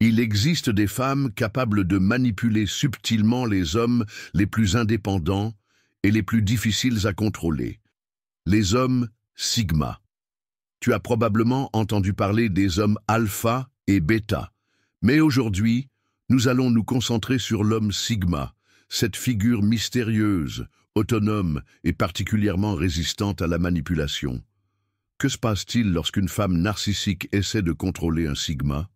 Il existe des femmes capables de manipuler subtilement les hommes les plus indépendants et les plus difficiles à contrôler. Les hommes sigma. Tu as probablement entendu parler des hommes alpha et bêta. Mais aujourd'hui, nous allons nous concentrer sur l'homme sigma, cette figure mystérieuse, autonome et particulièrement résistante à la manipulation. Que se passe-t-il lorsqu'une femme narcissique essaie de contrôler un sigma?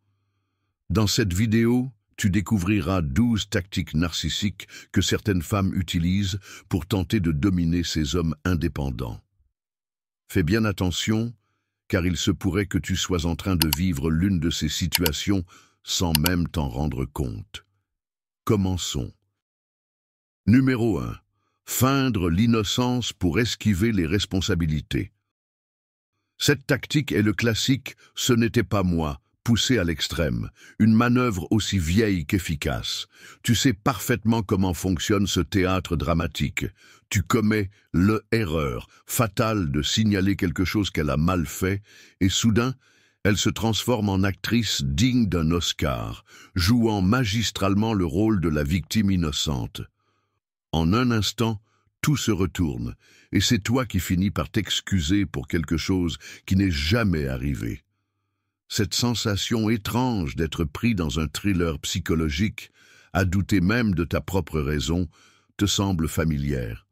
Dans cette vidéo, tu découvriras 12 tactiques narcissiques que certaines femmes utilisent pour tenter de dominer ces hommes indépendants. Fais bien attention, car il se pourrait que tu sois en train de vivre l'une de ces situations sans même t'en rendre compte. Commençons. Numéro 1. Feindre l'innocence pour esquiver les responsabilités. Cette tactique est le classique « ce n'était pas moi », poussé à l'extrême, une manœuvre aussi vieille qu'efficace. Tu sais parfaitement comment fonctionne ce théâtre dramatique. Tu commets l'erreur fatale de signaler quelque chose qu'elle a mal fait, et soudain, elle se transforme en actrice digne d'un Oscar, jouant magistralement le rôle de la victime innocente. En un instant, tout se retourne, et c'est toi qui finis par t'excuser pour quelque chose qui n'est jamais arrivé. Cette sensation étrange d'être pris dans un thriller psychologique, à douter même de ta propre raison, te semble familière.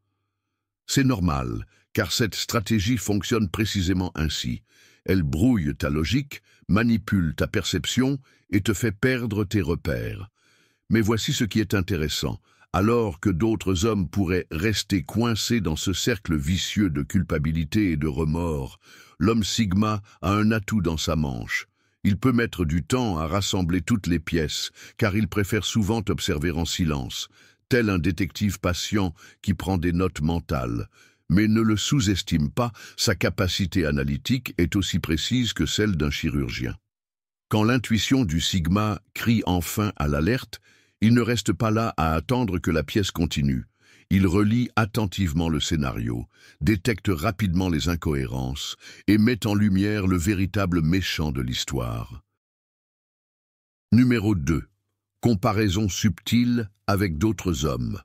C'est normal, car cette stratégie fonctionne précisément ainsi. Elle brouille ta logique, manipule ta perception et te fait perdre tes repères. Mais voici ce qui est intéressant. Alors que d'autres hommes pourraient rester coincés dans ce cercle vicieux de culpabilité et de remords, l'homme sigma a un atout dans sa manche. Il peut mettre du temps à rassembler toutes les pièces, car il préfère souvent t'observer en silence, tel un détective patient qui prend des notes mentales. Mais ne le sous-estime pas, sa capacité analytique est aussi précise que celle d'un chirurgien. Quand l'intuition du sigma crie enfin à l'alerte, il ne reste pas là à attendre que la pièce continue. Il relit attentivement le scénario, détecte rapidement les incohérences et met en lumière le véritable méchant de l'histoire. Numéro 2. Comparaison subtile avec d'autres hommes.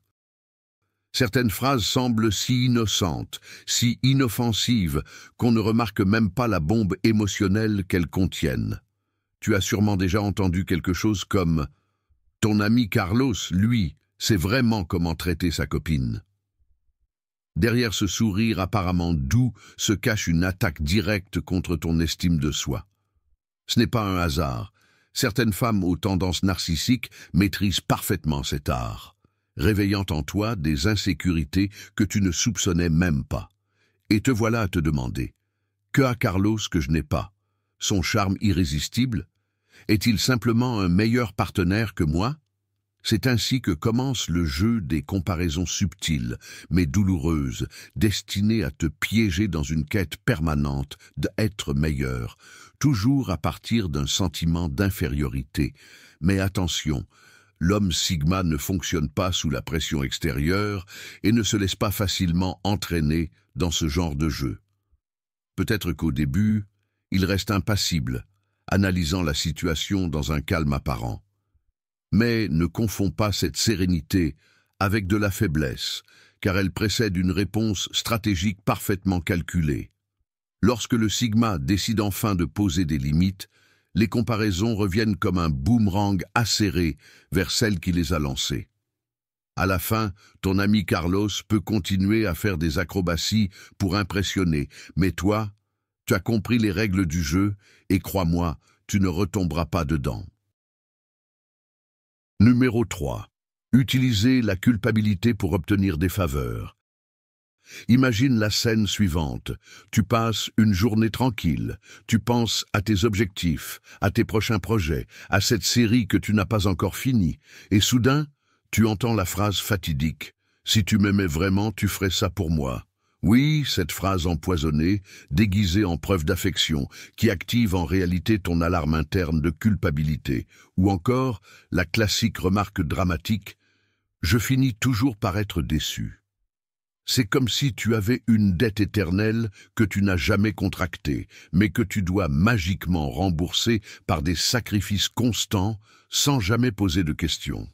Certaines phrases semblent si innocentes, si inoffensives, qu'on ne remarque même pas la bombe émotionnelle qu'elles contiennent. Tu as sûrement déjà entendu quelque chose comme « Ton ami Carlos, lui, sait vraiment comment traiter sa copine ». Derrière ce sourire apparemment doux se cache une attaque directe contre ton estime de soi. Ce n'est pas un hasard. Certaines femmes aux tendances narcissiques maîtrisent parfaitement cet art, réveillant en toi des insécurités que tu ne soupçonnais même pas. Et te voilà à te demander, que a Carlos que je n'ai pas? Son charme irrésistible? Est-il simplement un meilleur partenaire que moi? C'est ainsi que commence le jeu des comparaisons subtiles, mais douloureuses, destinées à te piéger dans une quête permanente d'être meilleur, toujours à partir d'un sentiment d'infériorité. Mais attention, l'homme sigma ne fonctionne pas sous la pression extérieure et ne se laisse pas facilement entraîner dans ce genre de jeu. Peut-être qu'au début, il reste impassible, analysant la situation dans un calme apparent. Mais ne confonds pas cette sérénité avec de la faiblesse, car elle précède une réponse stratégique parfaitement calculée. Lorsque le sigma décide enfin de poser des limites, les comparaisons reviennent comme un boomerang acéré vers celle qui les a lancées. À la fin, ton ami Carlos peut continuer à faire des acrobaties pour impressionner, mais toi, tu as compris les règles du jeu et crois-moi, tu ne retomberas pas dedans. Numéro 3. Utiliser la culpabilité pour obtenir des faveurs. Imagine la scène suivante. Tu passes une journée tranquille. Tu penses à tes objectifs, à tes prochains projets, à cette série que tu n'as pas encore finie. Et soudain, tu entends la phrase fatidique. « Si tu m'aimais vraiment, tu ferais ça pour moi. » Oui, cette phrase empoisonnée, déguisée en preuve d'affection, qui active en réalité ton alarme interne de culpabilité. Ou encore, la classique remarque dramatique « Je finis toujours par être déçu ». C'est comme si tu avais une dette éternelle que tu n'as jamais contractée, mais que tu dois magiquement rembourser par des sacrifices constants sans jamais poser de questions.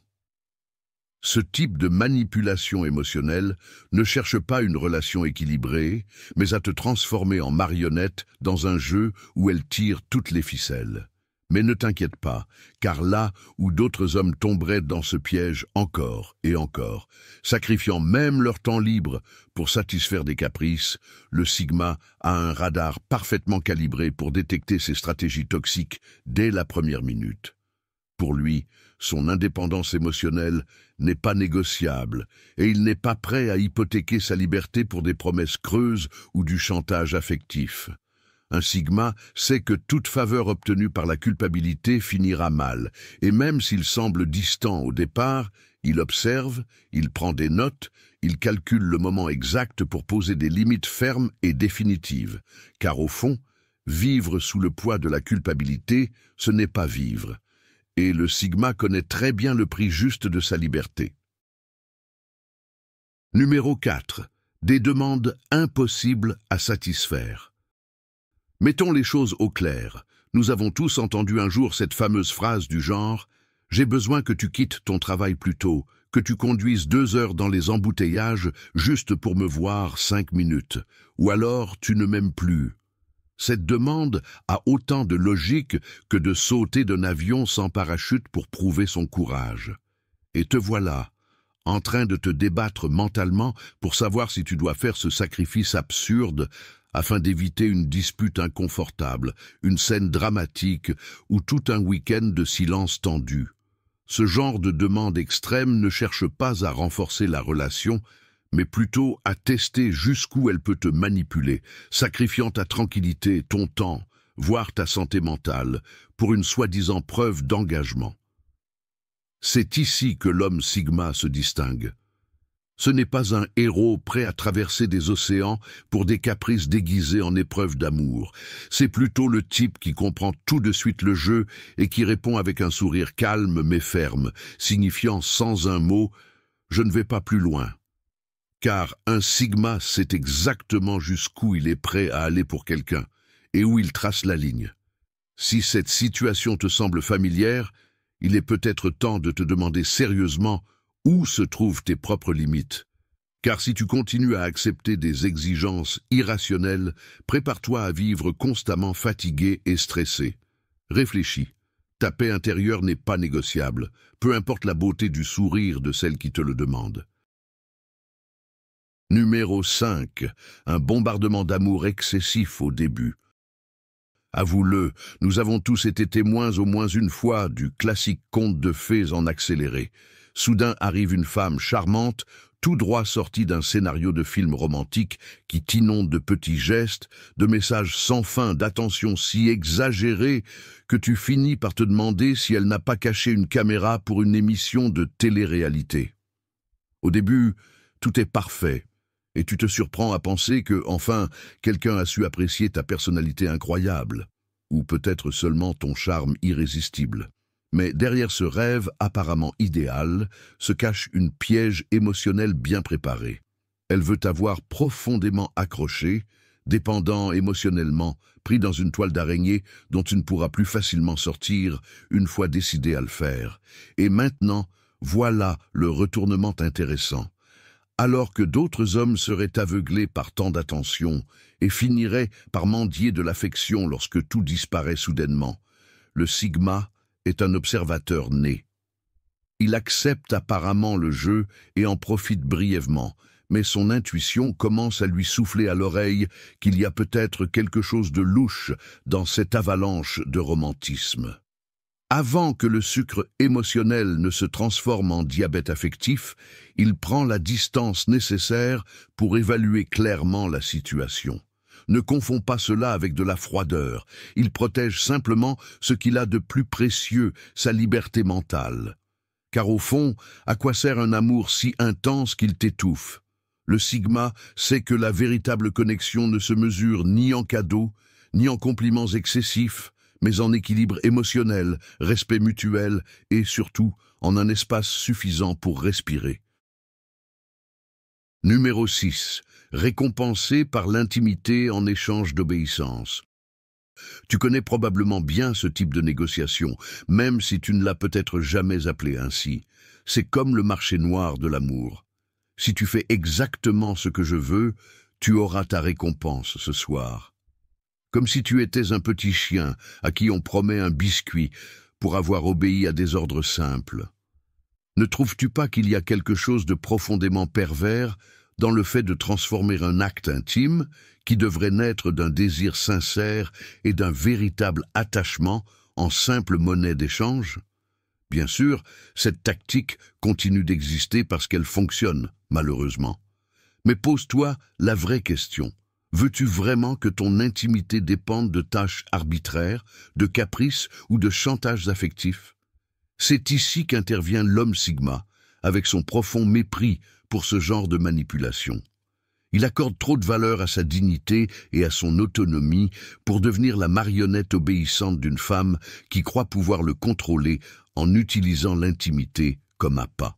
Ce type de manipulation émotionnelle ne cherche pas une relation équilibrée, mais à te transformer en marionnette dans un jeu où elle tire toutes les ficelles. Mais ne t'inquiète pas, car là où d'autres hommes tomberaient dans ce piège encore et encore, sacrifiant même leur temps libre pour satisfaire des caprices, le Sigma a un radar parfaitement calibré pour détecter ces stratégies toxiques dès la première minute. Pour lui, son indépendance émotionnelle n'est pas négociable et il n'est pas prêt à hypothéquer sa liberté pour des promesses creuses ou du chantage affectif. Un Sigma sait que toute faveur obtenue par la culpabilité finira mal, et même s'il semble distant au départ, il observe, il prend des notes, il calcule le moment exact pour poser des limites fermes et définitives, car au fond, vivre sous le poids de la culpabilité, ce n'est pas vivre. Et le Sigma connaît très bien le prix juste de sa liberté. Numéro 4. Des demandes impossibles à satisfaire. Mettons les choses au clair. Nous avons tous entendu un jour cette fameuse phrase du genre « J'ai besoin que tu quittes ton travail plus tôt, que tu conduises 2 heures dans les embouteillages juste pour me voir 5 minutes, ou alors tu ne m'aimes plus ». Cette demande a autant de logique que de sauter d'un avion sans parachute pour prouver son courage. Et te voilà, en train de te débattre mentalement pour savoir si tu dois faire ce sacrifice absurde afin d'éviter une dispute inconfortable, une scène dramatique ou tout un week-end de silence tendu. Ce genre de demande extrême ne cherche pas à renforcer la relation, mais plutôt à tester jusqu'où elle peut te manipuler, sacrifiant ta tranquillité, ton temps, voire ta santé mentale, pour une soi-disant preuve d'engagement. C'est ici que l'homme Sigma se distingue. Ce n'est pas un héros prêt à traverser des océans pour des caprices déguisés en épreuves d'amour. C'est plutôt le type qui comprend tout de suite le jeu et qui répond avec un sourire calme mais ferme, signifiant sans un mot « je ne vais pas plus loin ». Car un Sigma sait exactement jusqu'où il est prêt à aller pour quelqu'un et où il trace la ligne. Si cette situation te semble familière, il est peut-être temps de te demander sérieusement où se trouvent tes propres limites. Car si tu continues à accepter des exigences irrationnelles, prépare-toi à vivre constamment fatigué et stressé. Réfléchis. Ta paix intérieure n'est pas négociable, peu importe la beauté du sourire de celle qui te le demande. Numéro 5. Un bombardement d'amour excessif au début. Avoue-le, nous avons tous été témoins au moins une fois du classique conte de fées en accéléré. Soudain arrive une femme charmante, tout droit sortie d'un scénario de film romantique qui t'inonde de petits gestes, de messages sans fin, d'attention si exagérée que tu finis par te demander si elle n'a pas caché une caméra pour une émission de télé-réalité. Au début, tout est parfait. Et tu te surprends à penser que, enfin, quelqu'un a su apprécier ta personnalité incroyable, ou peut-être seulement ton charme irrésistible. Mais derrière ce rêve apparemment idéal se cache une piège émotionnelle bien préparée. Elle veut t'avoir profondément accroché, dépendant émotionnellement, pris dans une toile d'araignée dont tu ne pourras plus facilement sortir une fois décidé à le faire. Et maintenant, voilà le retournement intéressant. Alors que d'autres hommes seraient aveuglés par tant d'attention et finiraient par mendier de l'affection lorsque tout disparaît soudainement, le Sigma est un observateur né. Il accepte apparemment le jeu et en profite brièvement, mais son intuition commence à lui souffler à l'oreille qu'il y a peut-être quelque chose de louche dans cette avalanche de romantisme. Avant que le sucre émotionnel ne se transforme en diabète affectif, il prend la distance nécessaire pour évaluer clairement la situation. Ne confonds pas cela avec de la froideur. Il protège simplement ce qu'il a de plus précieux, sa liberté mentale. Car au fond, à quoi sert un amour si intense qu'il t'étouffe? Le Sigma sait que la véritable connexion ne se mesure ni en cadeaux, ni en compliments excessifs, mais en équilibre émotionnel, respect mutuel et surtout en un espace suffisant pour respirer. Numéro 6. Récompensé par l'intimité en échange d'obéissance. Tu connais probablement bien ce type de négociation, même si tu ne l'as peut-être jamais appelé ainsi. C'est comme le marché noir de l'amour. Si tu fais exactement ce que je veux, tu auras ta récompense ce soir. Comme si tu étais un petit chien à qui on promet un biscuit pour avoir obéi à des ordres simples. Ne trouves-tu pas qu'il y a quelque chose de profondément pervers dans le fait de transformer un acte intime, qui devrait naître d'un désir sincère et d'un véritable attachement, en simple monnaie d'échange? Bien sûr, cette tactique continue d'exister parce qu'elle fonctionne, malheureusement. Mais pose-toi la vraie question. Veux-tu vraiment que ton intimité dépende de tâches arbitraires, de caprices ou de chantages affectifs? C'est ici qu'intervient l'homme Sigma, avec son profond mépris pour ce genre de manipulation. Il accorde trop de valeur à sa dignité et à son autonomie pour devenir la marionnette obéissante d'une femme qui croit pouvoir le contrôler en utilisant l'intimité comme appât.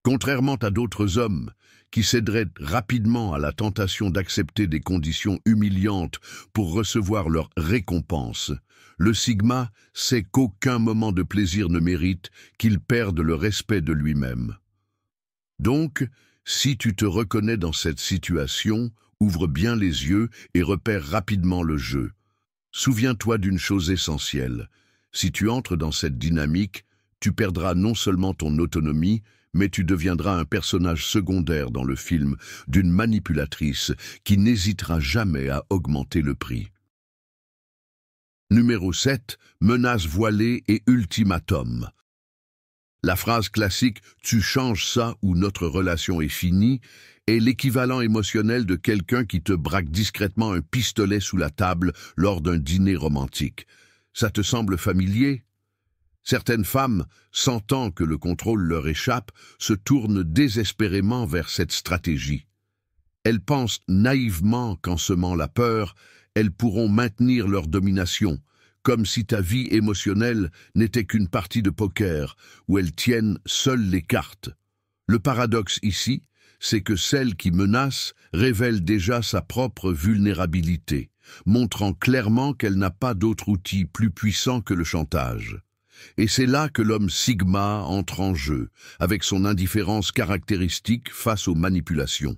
Contrairement à d'autres hommes qui céderaient rapidement à la tentation d'accepter des conditions humiliantes pour recevoir leur récompense, le Sigma sait qu'aucun moment de plaisir ne mérite qu'il perde le respect de lui-même. Donc, si tu te reconnais dans cette situation, ouvre bien les yeux et repère rapidement le jeu. Souviens-toi d'une chose essentielle. Si tu entres dans cette dynamique, tu perdras non seulement ton autonomie, mais tu deviendras un personnage secondaire dans le film d'une manipulatrice qui n'hésitera jamais à augmenter le prix. Numéro 7. Menace voilée et ultimatum. La phrase classique « tu changes ça ou notre relation est finie » est l'équivalent émotionnel de quelqu'un qui te braque discrètement un pistolet sous la table lors d'un dîner romantique. Ça te semble familier? Certaines femmes, sentant que le contrôle leur échappe, se tournent désespérément vers cette stratégie. Elles pensent naïvement qu'en semant la peur, elles pourront maintenir leur domination, comme si ta vie émotionnelle n'était qu'une partie de poker, où elles tiennent seules les cartes. Le paradoxe ici, c'est que celle qui menace révèle déjà sa propre vulnérabilité, montrant clairement qu'elle n'a pas d'autre outil plus puissant que le chantage. Et c'est là que l'homme Sigma entre en jeu, avec son indifférence caractéristique face aux manipulations.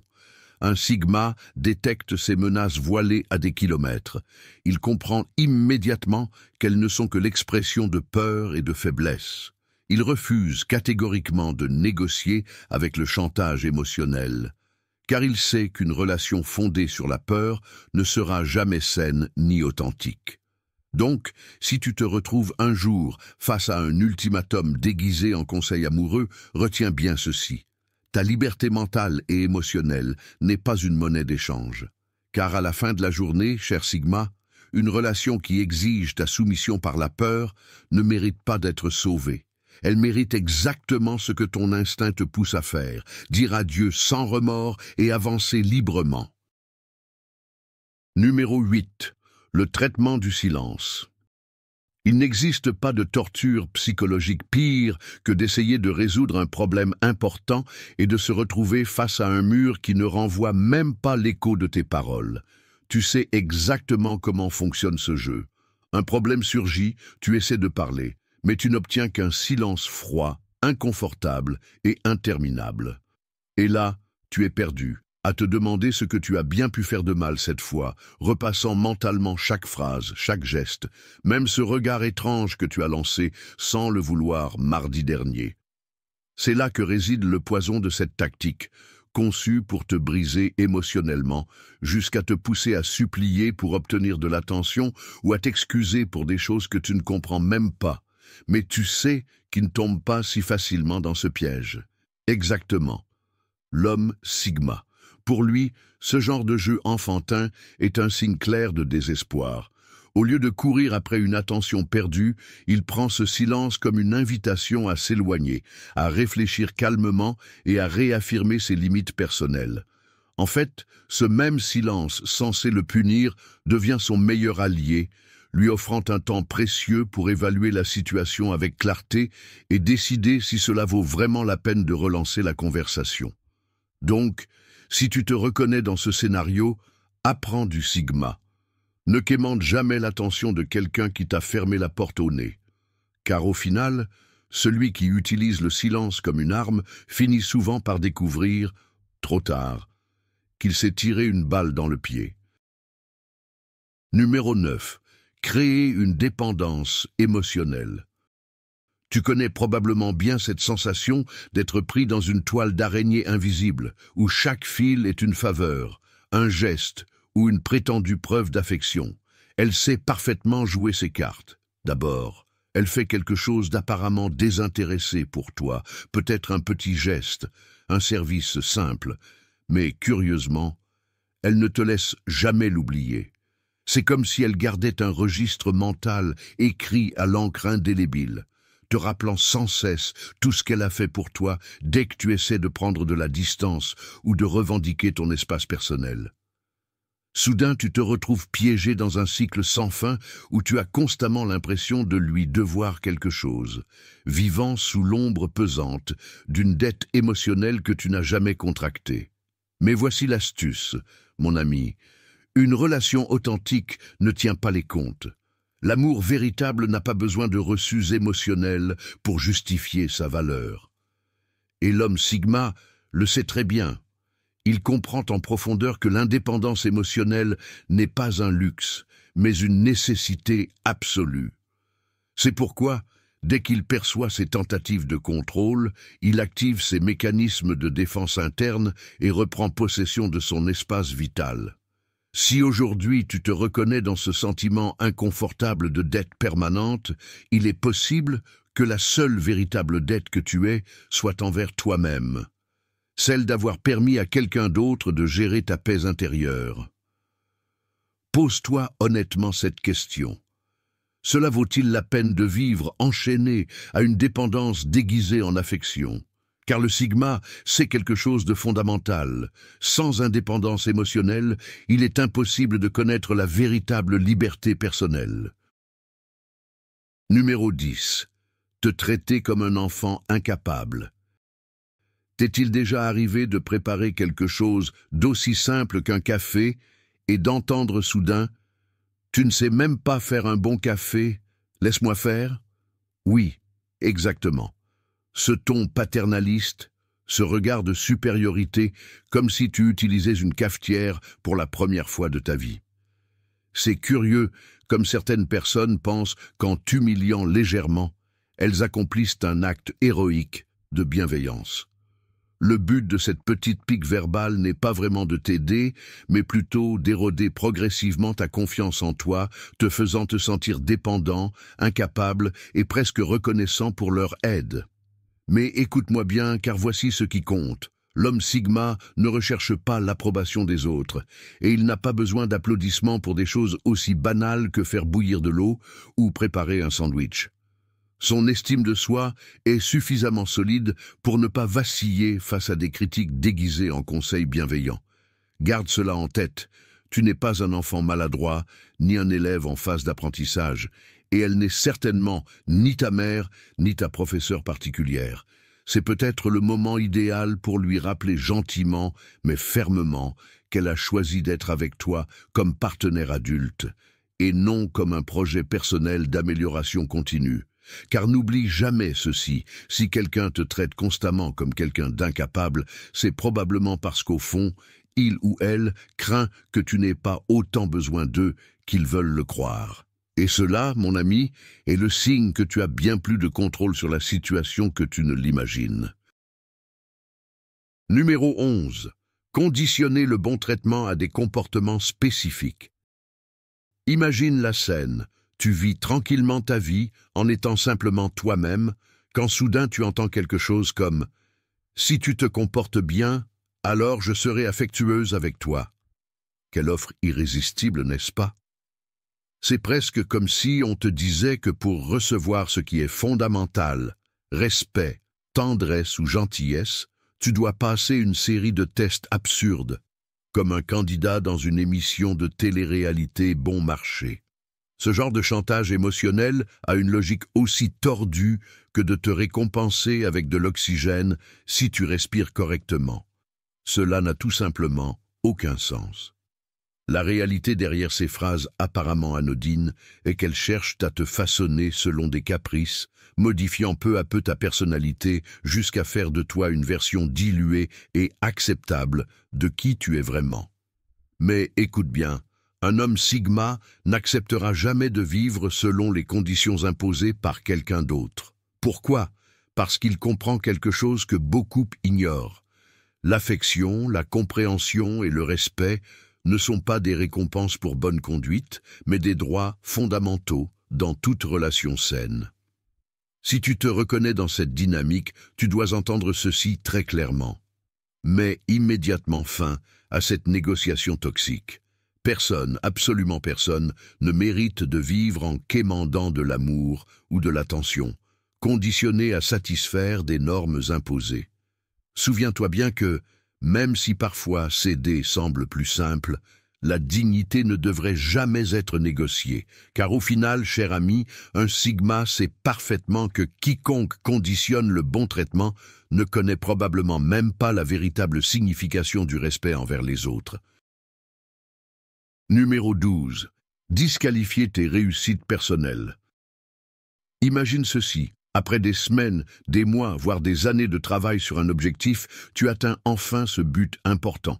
Un Sigma détecte ces menaces voilées à des kilomètres. Il comprend immédiatement qu'elles ne sont que l'expression de peur et de faiblesse. Il refuse catégoriquement de négocier avec le chantage émotionnel, car il sait qu'une relation fondée sur la peur ne sera jamais saine ni authentique. Donc, si tu te retrouves un jour face à un ultimatum déguisé en conseil amoureux, retiens bien ceci. Ta liberté mentale et émotionnelle n'est pas une monnaie d'échange. Car à la fin de la journée, cher Sigma, une relation qui exige ta soumission par la peur ne mérite pas d'être sauvée. Elle mérite exactement ce que ton instinct te pousse à faire, dire adieu sans remords et avancer librement. Numéro 8. Le traitement du silence. Il n'existe pas de torture psychologique pire que d'essayer de résoudre un problème important et de se retrouver face à un mur qui ne renvoie même pas l'écho de tes paroles. Tu sais exactement comment fonctionne ce jeu. Un problème surgit, tu essaies de parler, mais tu n'obtiens qu'un silence froid, inconfortable et interminable. Et là, tu es perdu, à te demander ce que tu as bien pu faire de mal cette fois, repassant mentalement chaque phrase, chaque geste, même ce regard étrange que tu as lancé sans le vouloir mardi dernier. C'est là que réside le poison de cette tactique, conçue pour te briser émotionnellement, jusqu'à te pousser à supplier pour obtenir de l'attention ou à t'excuser pour des choses que tu ne comprends même pas, mais tu sais qu'il ne tombe pas si facilement dans ce piège. Exactement. L'homme Sigma. Pour lui, ce genre de jeu enfantin est un signe clair de désespoir. Au lieu de courir après une attention perdue, il prend ce silence comme une invitation à s'éloigner, à réfléchir calmement et à réaffirmer ses limites personnelles. En fait, ce même silence censé le punir devient son meilleur allié, lui offrant un temps précieux pour évaluer la situation avec clarté et décider si cela vaut vraiment la peine de relancer la conversation. Donc, Si tu te reconnais dans ce scénario, apprends du Sigma. Ne quémande jamais l'attention de quelqu'un qui t'a fermé la porte au nez. Car au final, celui qui utilise le silence comme une arme finit souvent par découvrir, trop tard, qu'il s'est tiré une balle dans le pied. Numéro 9. Créer une dépendance émotionnelle. Tu connais probablement bien cette sensation d'être pris dans une toile d'araignée invisible, où chaque fil est une faveur, un geste ou une prétendue preuve d'affection. Elle sait parfaitement jouer ses cartes. D'abord, elle fait quelque chose d'apparemment désintéressé pour toi, peut-être un petit geste, un service simple, mais curieusement, elle ne te laisse jamais l'oublier. C'est comme si elle gardait un registre mental écrit à l'encre indélébile, te rappelant sans cesse tout ce qu'elle a fait pour toi dès que tu essaies de prendre de la distance ou de revendiquer ton espace personnel. Soudain, tu te retrouves piégé dans un cycle sans fin où tu as constamment l'impression de lui devoir quelque chose, vivant sous l'ombre pesante d'une dette émotionnelle que tu n'as jamais contractée. Mais voici l'astuce, mon ami. Une relation authentique ne tient pas les comptes. L'amour véritable n'a pas besoin de reçus émotionnels pour justifier sa valeur. Et l'homme Sigma le sait très bien. Il comprend en profondeur que l'indépendance émotionnelle n'est pas un luxe, mais une nécessité absolue. C'est pourquoi, dès qu'il perçoit ses tentatives de contrôle, il active ses mécanismes de défense interne et reprend possession de son espace vital. Si aujourd'hui tu te reconnais dans ce sentiment inconfortable de dette permanente, il est possible que la seule véritable dette que tu aies soit envers toi-même, celle d'avoir permis à quelqu'un d'autre de gérer ta paix intérieure. Pose-toi honnêtement cette question. Cela vaut-il la peine de vivre enchaîné à une dépendance déguisée en affection ? Car le Sigma, c'est quelque chose de fondamental. Sans indépendance émotionnelle, il est impossible de connaître la véritable liberté personnelle. Numéro 10. Te traiter comme un enfant incapable. T'est-il déjà arrivé de préparer quelque chose d'aussi simple qu'un café et d'entendre soudain « Tu ne sais même pas faire un bon café, laisse-moi faire » ? Oui, exactement. Ce ton paternaliste, ce regard de supériorité, comme si tu utilisais une cafetière pour la première fois de ta vie. C'est curieux, comme certaines personnes pensent qu'en t'humiliant légèrement, elles accomplissent un acte héroïque de bienveillance. Le but de cette petite pique verbale n'est pas vraiment de t'aider, mais plutôt d'éroder progressivement ta confiance en toi, te faisant te sentir dépendant, incapable et presque reconnaissant pour leur aide. Mais écoute-moi bien, car voici ce qui compte. L'homme Sigma ne recherche pas l'approbation des autres, et il n'a pas besoin d'applaudissements pour des choses aussi banales que faire bouillir de l'eau ou préparer un sandwich. Son estime de soi est suffisamment solide pour ne pas vaciller face à des critiques déguisées en conseils bienveillants. Garde cela en tête, tu n'es pas un enfant maladroit, ni un élève en phase d'apprentissage, et elle n'est certainement ni ta mère, ni ta professeure particulière. C'est peut-être le moment idéal pour lui rappeler gentiment, mais fermement, qu'elle a choisi d'être avec toi comme partenaire adulte, et non comme un projet personnel d'amélioration continue. Car n'oublie jamais ceci, si quelqu'un te traite constamment comme quelqu'un d'incapable, c'est probablement parce qu'au fond, il ou elle craint que tu n'aies pas autant besoin d'eux qu'ils veulent le croire. Et cela, mon ami, est le signe que tu as bien plus de contrôle sur la situation que tu ne l'imagines. Numéro 11. Conditionner le bon traitement à des comportements spécifiques. Imagine la scène. Tu vis tranquillement ta vie en étant simplement toi-même, quand soudain tu entends quelque chose comme « Si tu te comportes bien, alors je serai affectueuse avec toi ». Quelle offre irrésistible, n'est-ce pas? C'est presque comme si on te disait que pour recevoir ce qui est fondamental, respect, tendresse ou gentillesse, tu dois passer une série de tests absurdes, comme un candidat dans une émission de télé-réalité bon marché. Ce genre de chantage émotionnel a une logique aussi tordue que de te récompenser avec de l'oxygène si tu respires correctement. Cela n'a tout simplement aucun sens. La réalité derrière ces phrases apparemment anodines est qu'elles cherchent à te façonner selon des caprices, modifiant peu à peu ta personnalité jusqu'à faire de toi une version diluée et acceptable de qui tu es vraiment. Mais écoute bien, un homme Sigma n'acceptera jamais de vivre selon les conditions imposées par quelqu'un d'autre. Pourquoi? Parce qu'il comprend quelque chose que beaucoup ignorent. L'affection, la compréhension et le respect ne sont pas des récompenses pour bonne conduite, mais des droits fondamentaux dans toute relation saine. Si tu te reconnais dans cette dynamique, tu dois entendre ceci très clairement. Mets immédiatement fin à cette négociation toxique. Personne, absolument personne, ne mérite de vivre en quémandant de l'amour ou de l'attention, conditionné à satisfaire des normes imposées. Souviens-toi bien que, même si parfois céder semble plus simple, la dignité ne devrait jamais être négociée, car au final, cher ami, un Sigma sait parfaitement que quiconque conditionne le bon traitement ne connaît probablement même pas la véritable signification du respect envers les autres. Numéro 12. Disqualifier tes réussites personnelles. Imagine ceci. Après des semaines, des mois, voire des années de travail sur un objectif, tu atteins enfin ce but important.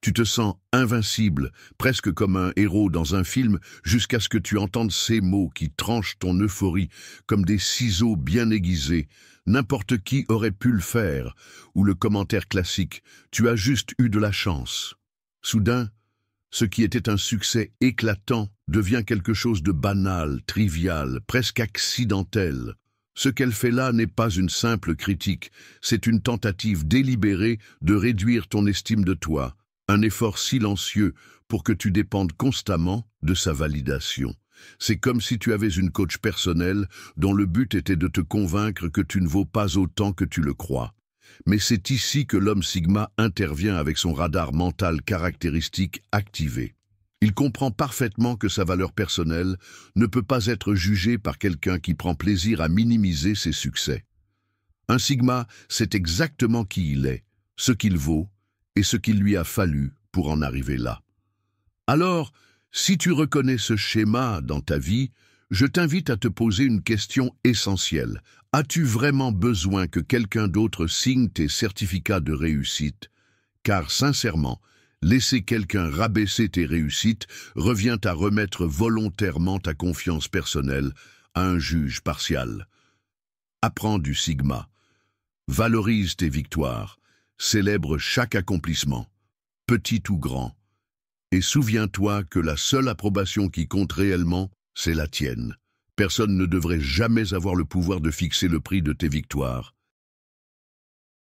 Tu te sens invincible, presque comme un héros dans un film, jusqu'à ce que tu entendes ces mots qui tranchent ton euphorie comme des ciseaux bien aiguisés. N'importe qui aurait pu le faire, ou le commentaire classique « Tu as juste eu de la chance ». Soudain, ce qui était un succès éclatant devient quelque chose de banal, trivial, presque accidentel. Ce qu'elle fait là n'est pas une simple critique, c'est une tentative délibérée de réduire ton estime de toi, un effort silencieux pour que tu dépendes constamment de sa validation. C'est comme si tu avais une coach personnelle dont le but était de te convaincre que tu ne vaux pas autant que tu le crois. Mais c'est ici que l'homme Sigma intervient avec son radar mental caractéristique activé. Il comprend parfaitement que sa valeur personnelle ne peut pas être jugée par quelqu'un qui prend plaisir à minimiser ses succès. Un Sigma sait exactement qui il est, ce qu'il vaut et ce qu'il lui a fallu pour en arriver là. Alors, si tu reconnais ce schéma dans ta vie, je t'invite à te poser une question essentielle. As-tu vraiment besoin que quelqu'un d'autre signe tes certificats de réussite? Car sincèrement, laisser quelqu'un rabaisser tes réussites revient à remettre volontairement ta confiance personnelle à un juge partial. Apprends du Sigma. Valorise tes victoires. Célèbre chaque accomplissement, petit ou grand. Et souviens-toi que la seule approbation qui compte réellement, c'est la tienne. Personne ne devrait jamais avoir le pouvoir de fixer le prix de tes victoires.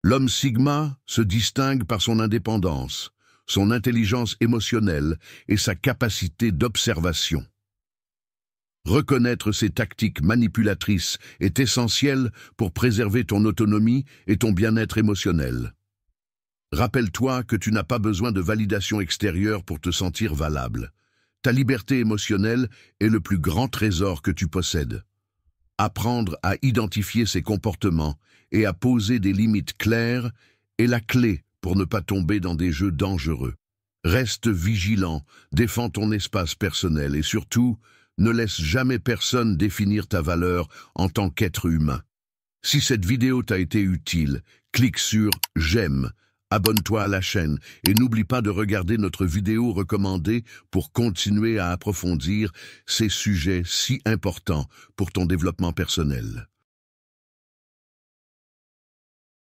L'homme Sigma se distingue par son indépendance, son intelligence émotionnelle et sa capacité d'observation. Reconnaître ces tactiques manipulatrices est essentiel pour préserver ton autonomie et ton bien-être émotionnel. Rappelle-toi que tu n'as pas besoin de validation extérieure pour te sentir valable. Ta liberté émotionnelle est le plus grand trésor que tu possèdes. Apprendre à identifier ces comportements et à poser des limites claires est la clé pour ne pas tomber dans des jeux dangereux. Reste vigilant, défends ton espace personnel et surtout, ne laisse jamais personne définir ta valeur en tant qu'être humain. Si cette vidéo t'a été utile, clique sur « J'aime ». Abonne-toi à la chaîne et n'oublie pas de regarder notre vidéo recommandée pour continuer à approfondir ces sujets si importants pour ton développement personnel.